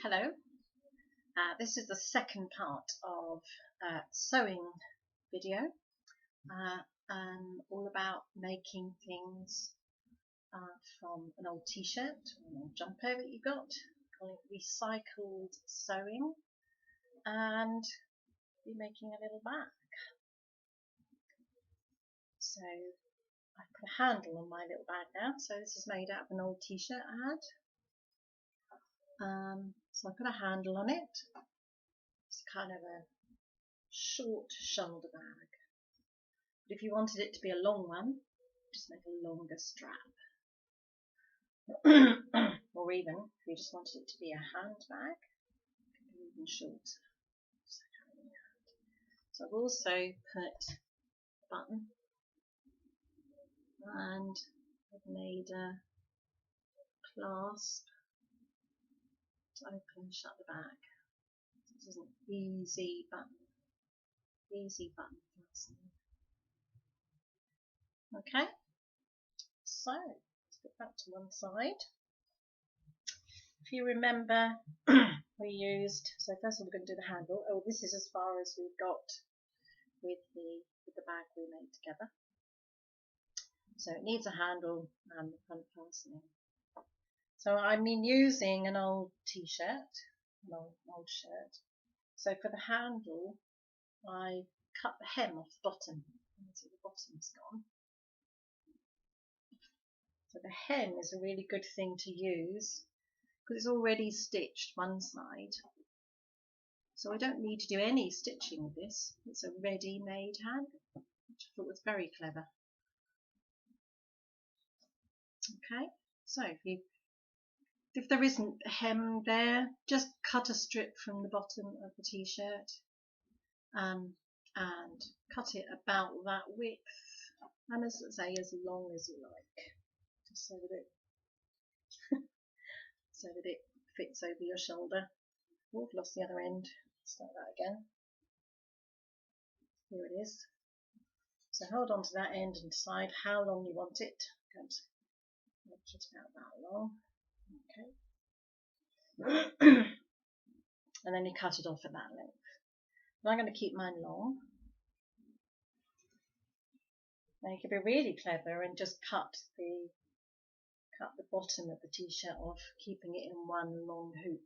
Hello, this is the second part of sewing video, all about making things from an old t-shirt or an old jumper that you got, calling it recycled sewing, and be making a little bag. So I put a handle on my little bag now, so this is made out of an old t-shirt I had. So I put a handle on it. It's kind of a short shoulder bag. But if you wanted it to be a long one, just make a longer strap. Or even if you just wanted it to be a handbag, it could be even shorter. So I've also put a button, and I've made a clasp to open and shut the bag. This is an easy button fastening. Okay, so let's put that to one side. If you remember, we used, so first of all we're going to do the handle. Oh, this is as far as we've got with the bag we made together. So it needs a handle and the front fastening. So I'm using an old t-shirt, an old shirt. So for the handle, I cut the hem off the bottom. You can see the bottom's gone. So the hem is a really good thing to use because it's already stitched one side. So I don't need to do any stitching with this. It's a ready-made handle, which I thought was very clever. Okay, so if there isn't a hem there, just cut a strip from the bottom of the t-shirt and cut it about that width, and as long as you like, just so that it fits over your shoulder. Oh, I've lost the other end. Start that again. Here it is. So hold on to that end and decide how long you want it. I'm going to make it about that long. Okay. And then you cut it off at that length. And I'm going to keep mine long. Now you can be really clever and just cut the bottom of the t-shirt off, keeping it in one long hoop.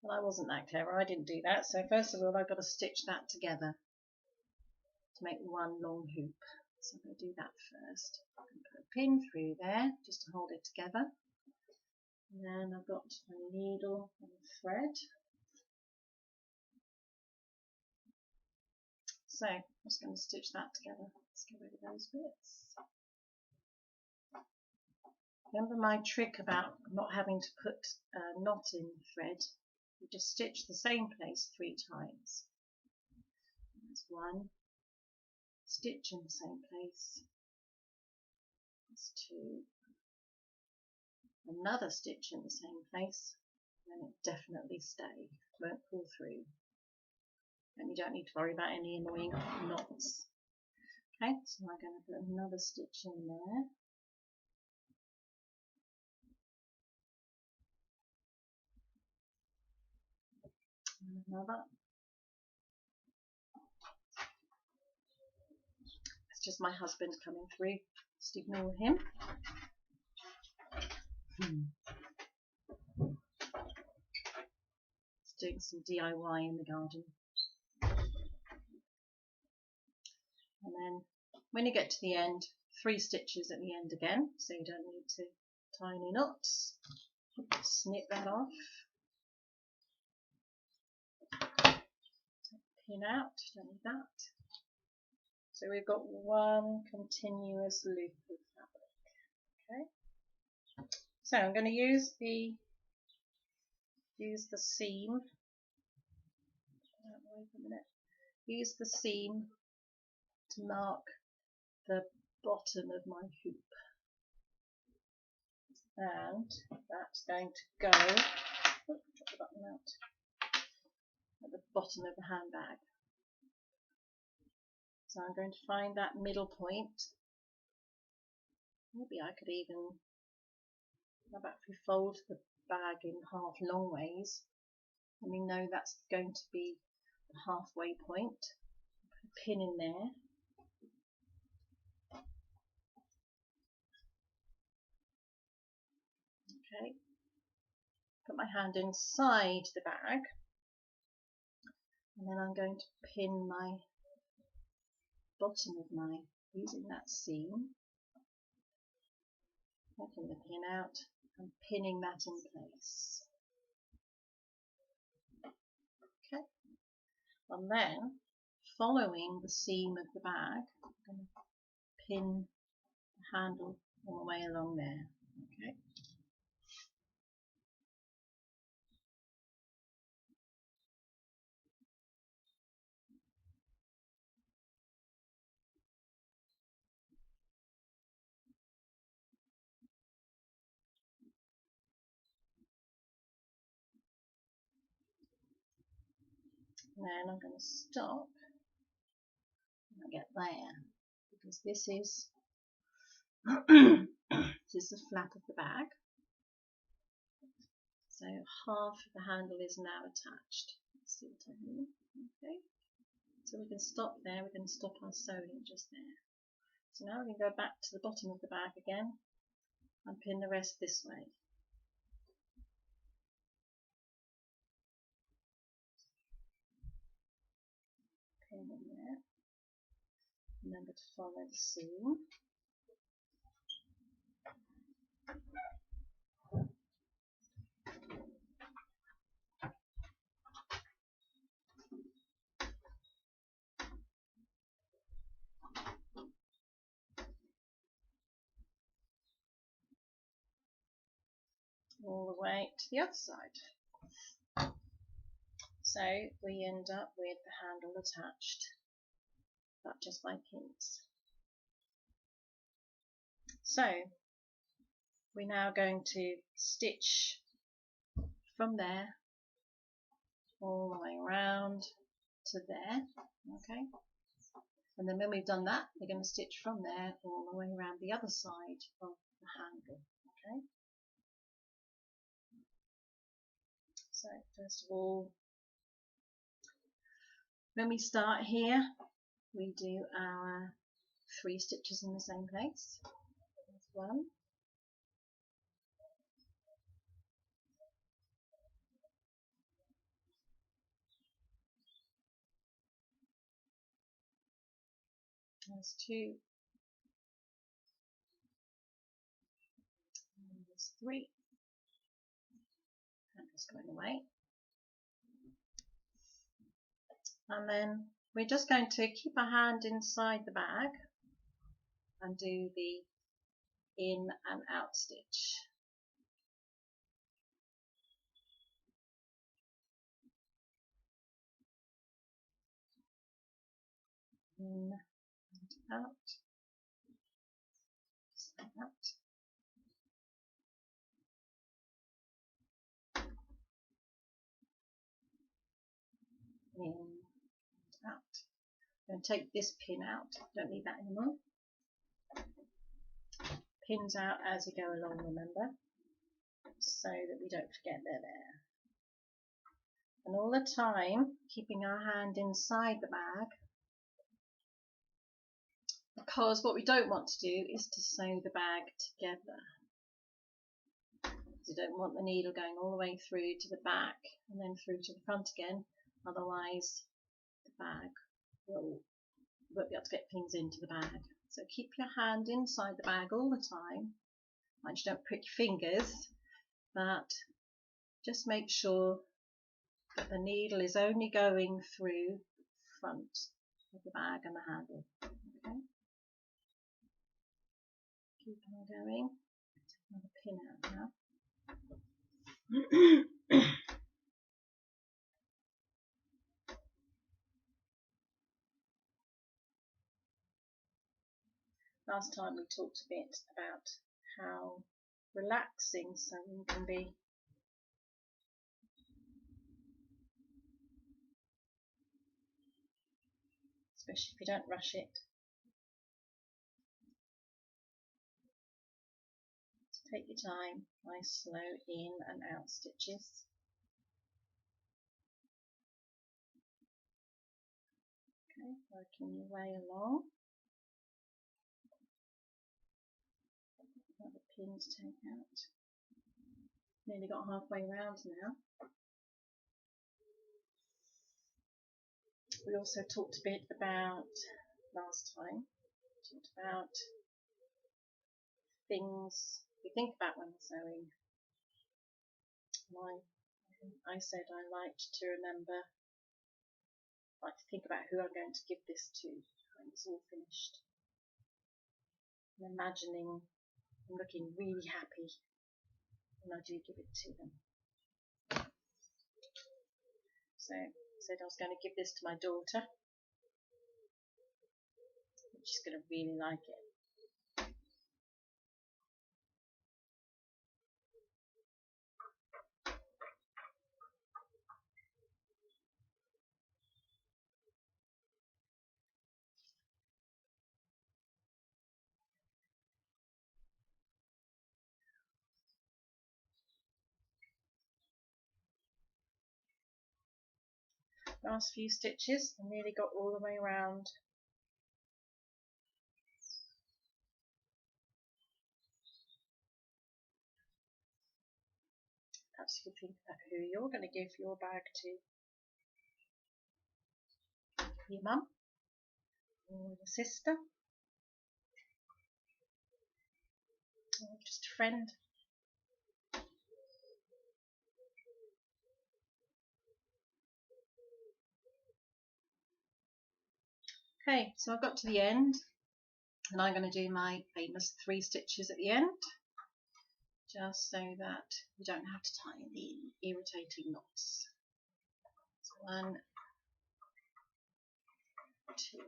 Well, I wasn't that clever, I didn't do that. So first of all I've got to stitch that together to make one long hoop. So I'm going to do that first. I'm going to put a pin through there just to hold it together. And then I've got my needle and thread. So I'm just going to stitch that together. Let's get rid of those bits. Remember my trick about not having to put a knot in the thread? You just stitch the same place 3 times. That's one. Stitch in the same place. That's 2. Another stitch in the same place, and it definitely stay. Won't pull through. And you don't need to worry about any annoying knots. Okay, so I'm going to put another stitch in there. And another. It's just my husband coming through. Just ignore him. Just doing some DIY in the garden. And then when you get to the end, 3 stitches at the end again, so you don't need to tie any knots. Snip that off. Take the pin out, don't need that. So we've got one continuous loop of fabric. Okay. So I'm going to use the seam. Use the seam to mark the bottom of my hoop, and that's going to go drop the button out at the bottom of the handbag. So I'm going to find that middle point. Maybe I could even, how about if we fold the bag in half long ways, and we know that's going to be the halfway point. Put a pin in there. Okay, put my hand inside the bag, and then I'm going to pin my bottom of my, using that seam, taking the pin out and pinning that in place. Okay, and then following the seam of the bag, I'm going to pin the handle all the way along there. Okay. Then I'm going to stop when I get there, because this is this is the flap of the bag. So half of the handle is now attached. Let's see what I mean. Okay. So we can stop there. We can stop our sewing just there. So now we can go back to the bottom of the bag again and pin the rest this way. Pin in there. Remember to follow the seam. All the way to the other side. So we end up with the handle attached, but just by pins. So we're now going to stitch from there all the way around to there. Okay, and then when we've done that, we're going to stitch from there all the way around the other side of the handle. Okay, so first of all, when we start here, we do our 3 stitches in the same place. There's 1, there's 2, and there's 3, and it's going away. And then we're just going to keep our hand inside the bag and do the in and out stitch. In and out, just like that. In and out. I'm going to take this pin out, don't need that anymore. Pins out as you go along, remember, so that we don't forget they're there. And all the time, keeping our hand inside the bag, because what we don't want to do is to sew the bag together. You don't want the needle going all the way through to the back and then through to the front again, otherwise the bag won't be able to get things into the bag. So keep your hand inside the bag all the time. Mind you don't prick your fingers, but just make sure that the needle is only going through the front of the bag and the handle. Okay. Keep on going. Take another pin out now. Last time we talked a bit about how relaxing sewing can be. Especially if you don't rush it. So take your time, nice slow in and out stitches. Okay, working your way along. Another pin to take out. Nearly got halfway around now. We also talked a bit about last time. Talked about things we think about when we're sewing. I said I liked to remember, like to think about who I'm going to give this to when it's all finished. And imagining I'm looking really happy when I do give it to them. So I said I was going to give this to my daughter. She's going to really like it. Last few stitches, I nearly got all the way around. Perhaps you could think about who you're going to give your bag to. Your mum, or your sister, or just a friend. Okay, so I've got to the end, and I'm going to do my famous 3 stitches at the end, just so that you don't have to tie any irritating knots. So 1, 2,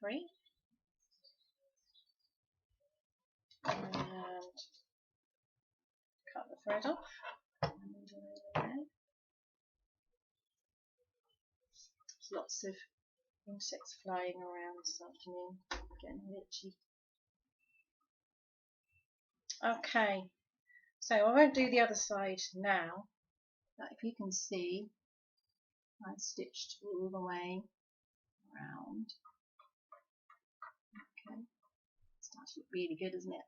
3, and cut the thread off. There's lots of insects flying around this afternoon, getting itchy. Okay, so I won't do the other side now, but if you can see, I stitched all the way around. Okay, it's starting to look really good, isn't it?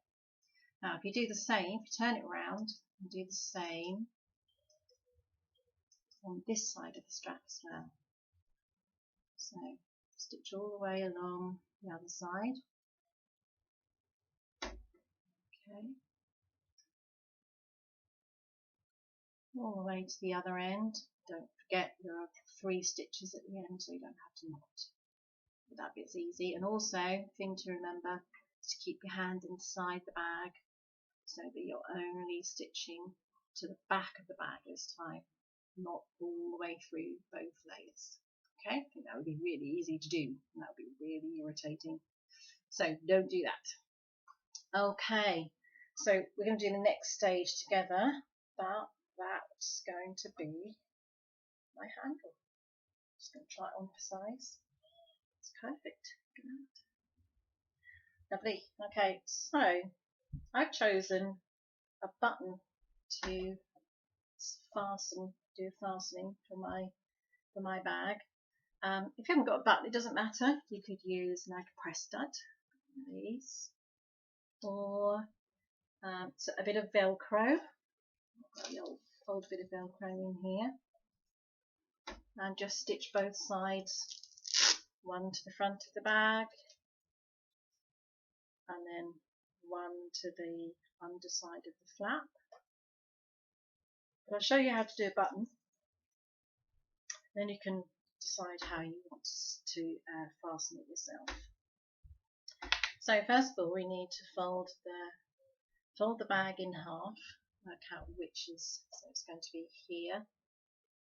Now, if you do the same, if you turn it around and do the same on this side of the strap as well. So, stitch all the way along the other side. Okay. All the way to the other end. Don't forget there are 3 stitches at the end, so you don't have to knot. But that bit's easy. And also, thing to remember is to keep your hand inside the bag so that you're only stitching to the back of the bag this time, not all the way through both layers. Okay, I think that would be really easy to do, and that would be really irritating. So don't do that. Okay, so we're going to do the next stage together, but that's going to be my handle. Just going to try it on for size. It's perfect. Lovely. Okay, so I've chosen a button to do fastening for my bag. If you haven't got a button, it doesn't matter. You could use like a press stud, these, or so a bit of Velcro. I've got the old bit of Velcro in here, and just stitch both sides, one to the front of the bag, and then one to the underside of the flap. But I'll show you how to do a button, then you can decide how you want to fasten it yourself. So first of all, we need to fold the bag in half, work out which is, so it's going to be here,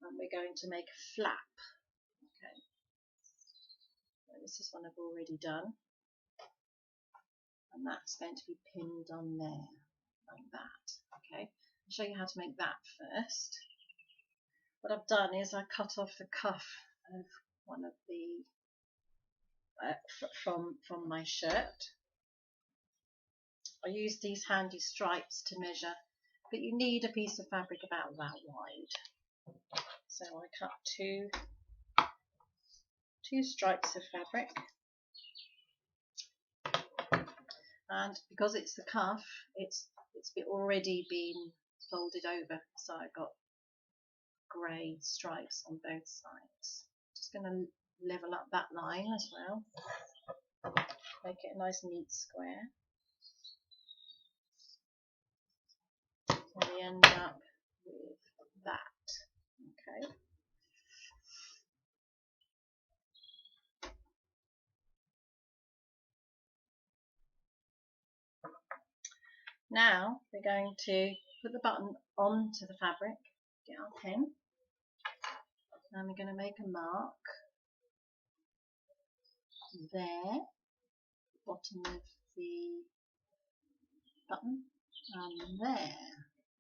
and we're going to make a flap. Okay, so this is one I've already done, and that's going to be pinned on there, like that. Okay, I'll show you how to make that first. What I've done is I cut off the cuff of one of the from my shirt. I use these handy stripes to measure, but you need a piece of fabric about that wide. So I cut two stripes of fabric, and because it's the cuff, it's already been folded over, so I got grey stripes on both sides. Just going to level up that line as well, make it a nice neat square. So we end up with that. Okay. Now we're going to put the button onto the fabric, get our pen, and we're going to make a mark there, bottom of the button, and there,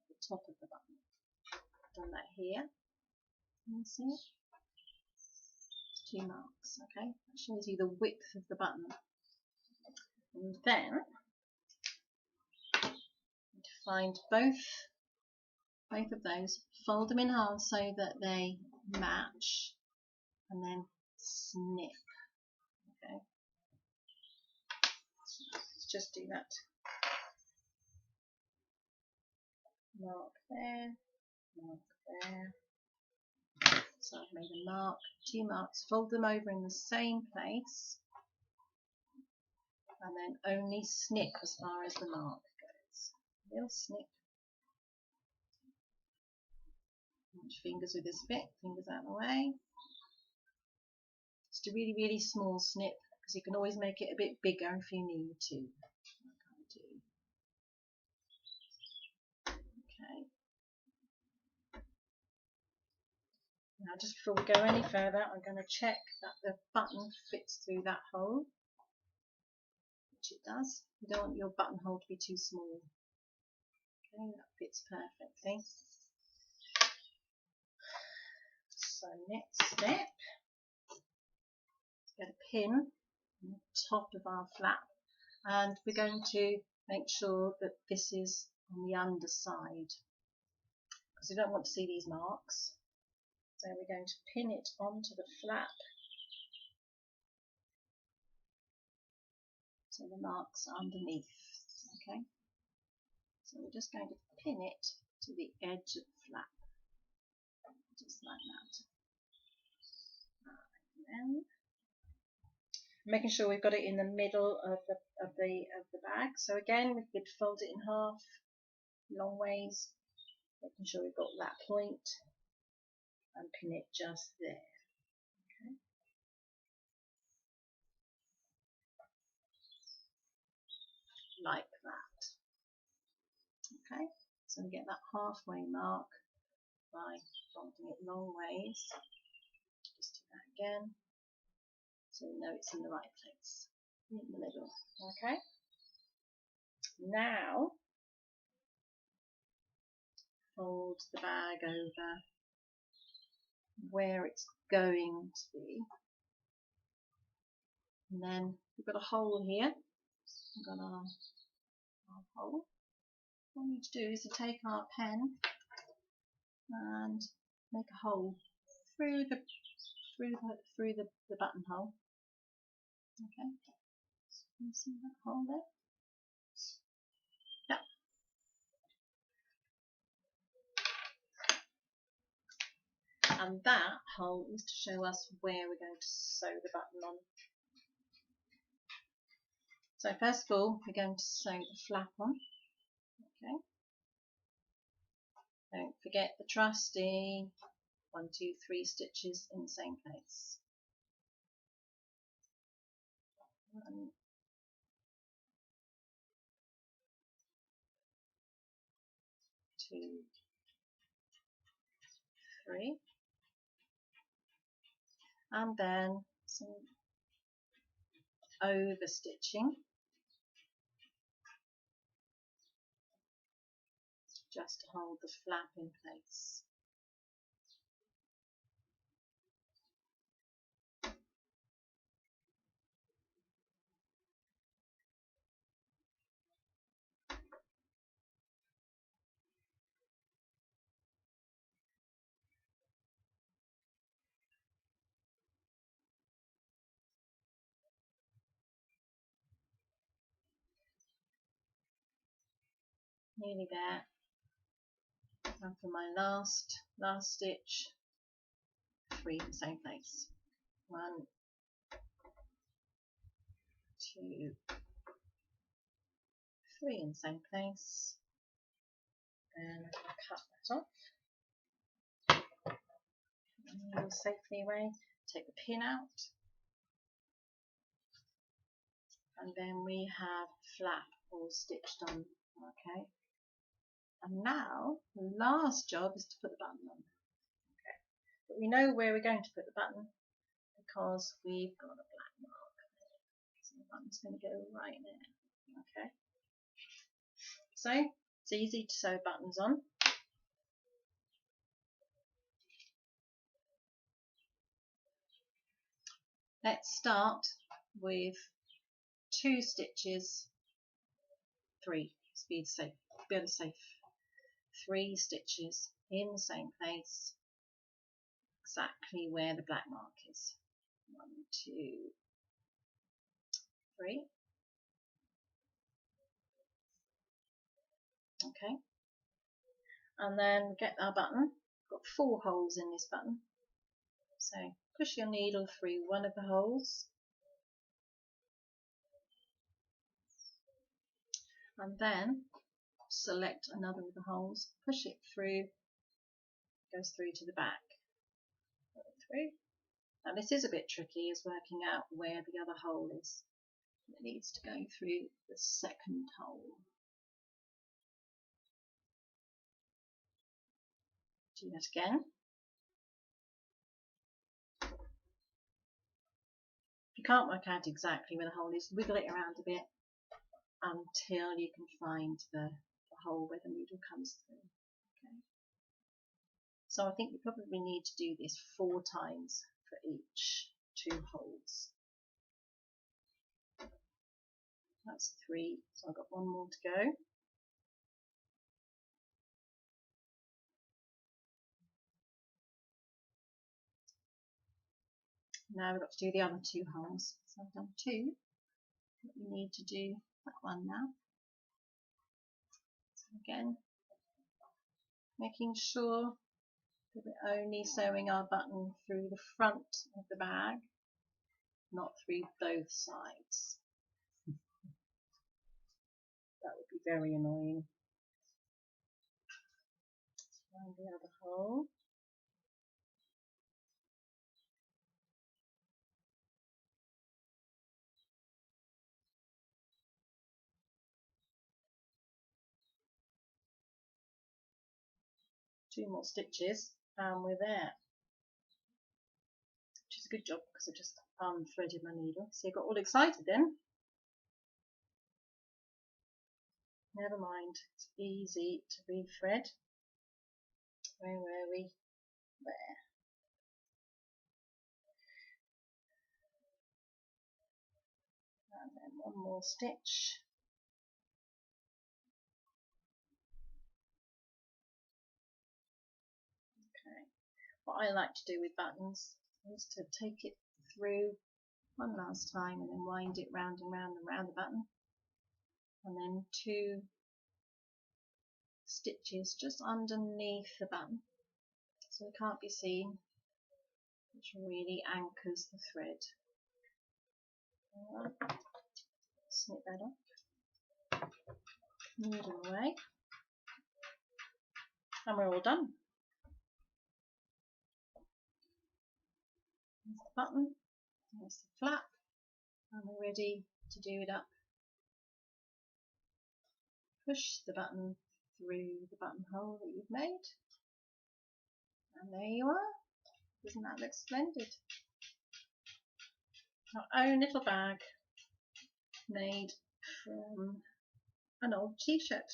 the top of the button. Done that here. Can you see it? It's 2 marks. Okay, that shows you the width of the button. And then to find both of those, fold them in half so that they match, and then snip. Okay, let's just do that. Mark there, mark there. So I've made a mark, 2 marks, fold them over in the same place, and then only snip as far as the mark goes. Little snip. Watch fingers with this bit, fingers out of the way. Just a really, really small snip, because you can always make it a bit bigger if you need to. Okay. Now, just before we go any further, I'm going to check that the button fits through that hole, which it does. You don't want your buttonhole to be too small. Okay, that fits perfectly. So next step, let's get a pin on the top of our flap, and we're going to make sure that this is on the underside, because we don't want to see these marks. So we're going to pin it onto the flap, so the marks are underneath. Okay, so we're just going to pin it to the edge of the flap, just like that. And then making sure we've got it in the middle of the bag. So again, we could fold it in half, long ways, making sure we've got that point, and pin it just there. Okay. Like that. Okay, so we get that halfway mark by folding it long ways. Just do that again, so we know it's in the right place, in the middle. Okay, now fold the bag over where it's going to be, and then we've got a hole here. We've got our hole. What we need to do is to take our pen and make a hole through the buttonhole. Okay, can you see that hole there? Yeah. And that hole is to show us where we're going to sew the button on. So first of all, we're going to sew the flap on. Okay. Don't forget the trusty 1, 2, 3 stitches in the same place. 1, 2, 3, and then some over stitching just to hold the flap in place. nearly there. And for my last stitch, 3 in the same place. 1, 2, 3 in the same place. And I'm going to cut that off. And safely away. Take the pin out. And then we have flap all stitched on. Okay. And now the last job is to put the button on. Okay. But we know where we're going to put the button because we've got a black mark. So the button's going to go right there. Okay. So it's easy to sew buttons on. Let's start with 2 stitches, 3, to be able to say 3 stitches in the same place, exactly where the black mark is. 1, 2, 3. Okay. And then get our button. Got 4 holes in this button. So push your needle through one of the holes. And then select another of the holes, push it through, goes through to the back. Go through. Now this is a bit tricky, is working out where the other hole is. It needs to go through the second hole. Do that again. If you can't work out exactly where the hole is, wiggle it around a bit until you can find the hole where the needle comes through. Okay. So I think you probably need to do this 4 times for each 2 holes. That's 3, so I've got 1 more to go. Now we've got to do the other 2 holes. So I've done 2. We need to do that one now. So again, making sure that we're only sewing our button through the front of the bag, not through both sides. That would be very annoying. Find the other hole. Two more stitches and we're there. Which is a good job because I just unthreaded my needle. So you got all excited then. Never mind, it's easy to rethread. Where were we? There. And then 1 more stitch. Okay. What I like to do with buttons is to take it through one last time and then wind it round and round and round the button. And then 2 stitches just underneath the button so it can't be seen, which really anchors the thread. Right. Snip that off, needle away, and we're all done. There's the button, there's the flap, and we're ready to do it up. Push the button through the buttonhole that you've made, and there you are. Doesn't that look splendid? Our own little bag made from an old t-shirt.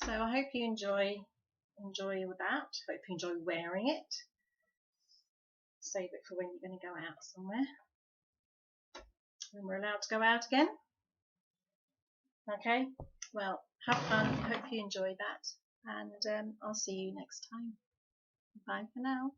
So I hope you enjoy that. Hope you enjoy wearing it. Save it for when you're going to go out somewhere. When we're allowed to go out again. Okay, well, have fun. Hope you enjoyed that. And I'll see you next time. Bye for now.